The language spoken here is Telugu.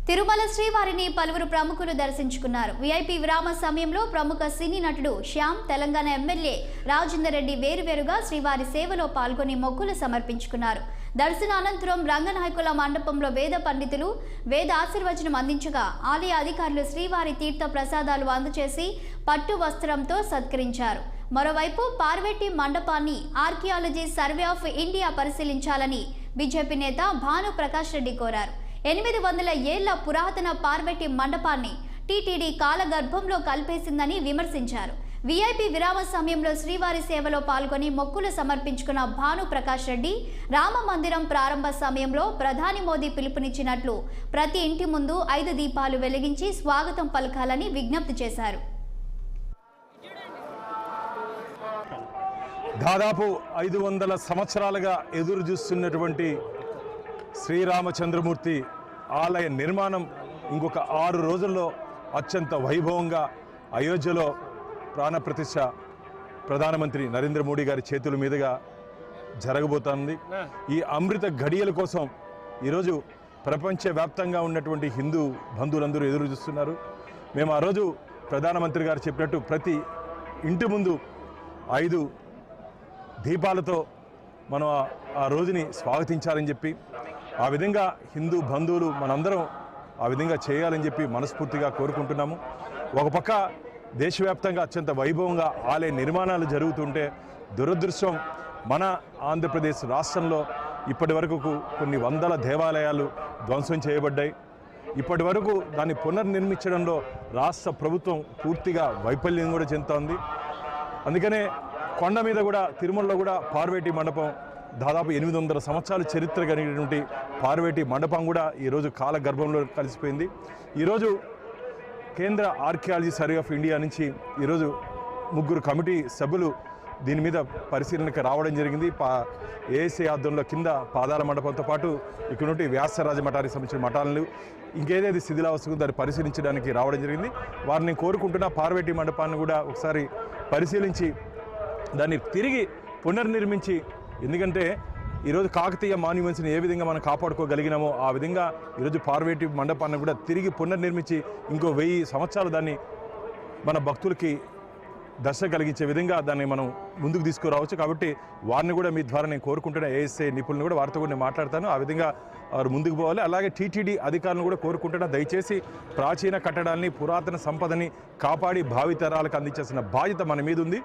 తిరుమల శ్రీవారిని పలువురు ప్రముఖులు దర్శించుకున్నారు. వీఐపీ విరామ సమయంలో ప్రముఖ సినీ నటుడు శ్యామ్, తెలంగాణ ఎమ్మెల్యే రాజేందర్ రెడ్డి వేరువేరుగా శ్రీవారి సేవలో పాల్గొని మొక్కులు సమర్పించుకున్నారు. దర్శనానంతరం రంగనాయకుల మండపంలో వేద పండితులు వేద ఆశీర్వచనం అందించగా ఆలయ అధికారులు శ్రీవారి తీర్థ ప్రసాదాలు అందజేసి పట్టు వస్త్రంతో సత్కరించారు. మరోవైపు పార్వెట్టి మండపాన్ని ఆర్కియాలజీ సర్వే ఆఫ్ ఇండియా పరిశీలించాలని బీజేపీ నేత భాను ప్రకాష్ రెడ్డి కోరారు. 800 ఏళ్ల పురాతన పార్వెట్టి మండపాన్ని టీటీడీ కాలగర్భంలో కలిపేసిందని విమర్శించారు. వీఐపీ విరామ సమయంలో శ్రీవారి సేవలో పాల్గొని మొక్కులు సమర్పించుకున్న భాను ప్రకాష్ రెడ్డి రామ మందిరం ప్రారంభ సమయంలో ప్రధాని మోదీ పిలుపునిచ్చినట్లు ప్రతి ఇంటి ముందు 5 దీపాలు వెలిగించి స్వాగతం పలకాలని విజ్ఞప్తి చేశారు. దాదాపు 500 సంవత్సరాలుగా ఎదురు చూస్తున్నటువంటి శ్రీరామచంద్రమూర్తి ఆలయ నిర్మాణం ఇంకొక 6 రోజుల్లో అత్యంత వైభవంగా అయోధ్యలో ప్రాణప్రతిష్ఠ ప్రధానమంత్రి నరేంద్ర మోడీ గారి చేతుల మీదుగా జరగబోతోంది. ఈ అమృత ఘడియల కోసం ఈరోజు ప్రపంచవ్యాప్తంగా ఉన్నటువంటి హిందూ బంధువులందరూ ఎదురు చూస్తున్నారు. మేము ఆ రోజు ప్రధానమంత్రి గారు చెప్పినట్టు ప్రతి ఇంటి ముందు 5 దీపాలతో మనం ఆ రోజుని స్వాగతించాలని చెప్పి ఆ విధంగా హిందూ బంధువులు మనందరం ఆ విధంగా చేయాలని చెప్పి మనస్ఫూర్తిగా కోరుకుంటున్నాము. ఒక పక్క దేశవ్యాప్తంగా అత్యంత వైభవంగా ఆలయ నిర్మాణాలు జరుగుతుంటే దురదృష్టం మన ఆంధ్రప్రదేశ్ రాష్ట్రంలో ఇప్పటి వరకు కొన్ని వందల దేవాలయాలు ధ్వంసం చేయబడ్డాయి. ఇప్పటి వరకు దాన్ని పునర్నిర్మించడంలో రాష్ట్ర ప్రభుత్వం పూర్తిగా వైఫల్యం కూడా చెందుతోంది. అందుకనే కొండ మీద కూడా తిరుమలలో కూడా పార్వెట్టి మండపం దాదాపు 800 సంవత్సరాల చరిత్ర కలిగినటువంటి పార్వెట్టి మండపం కూడా ఈరోజు కాలగర్భంలో కలిసిపోయింది. ఈరోజు కేంద్ర ఆర్కియాలజీ సర్వే ఆఫ్ ఇండియా నుంచి ఈరోజు 3 కమిటీ సభ్యులు దీని మీద పరిశీలనకు రావడం జరిగింది. ఏఎస్ఐ ఆధ్వర్యంలో కింద పాదాల మండపంతో పాటు ఇక్కడ నుండి వ్యాసరాజ మఠానికి సంబంధించిన మఠాలను ఇంకేదేది శిథిలావస్థకు దాన్ని పరిశీలించడానికి రావడం జరిగింది. వారిని కోరుకుంటున్న పార్వెట్టి మండపాన్ని కూడా ఒకసారి పరిశీలించి దాన్ని తిరిగి పునర్నిర్మించి, ఎందుకంటే ఈరోజు కాకతీయ మాన్యుమెంట్స్ని ఏ విధంగా మనం కాపాడుకోగలిగినామో ఆ విధంగా ఈరోజు పార్వెట్టి మండపాన్ని కూడా తిరిగి పునర్నిర్మించి ఇంకో 1000 సంవత్సరాలు దాన్ని మన భక్తులకి దర్శనం కలిగించే విధంగా దాన్ని మనం ముందుకు తీసుకురావచ్చు. కాబట్టి వారిని కూడా మీ ద్వారా నేను కోరుకుంటున్న ఏఎస్ఐ నిపుణులను కూడా వారితో కూడా నేను మాట్లాడతాను. ఆ విధంగా వారు ముందుకు పోవాలి. అలాగే టీటీడీ అధికారులను కూడా కోరుకుంటున్నా, దయచేసి ప్రాచీన కట్టడాల్ని పురాతన సంపదని కాపాడి భావితరాలకు అందించాల్సిన బాధ్యత మన మీద ఉంది.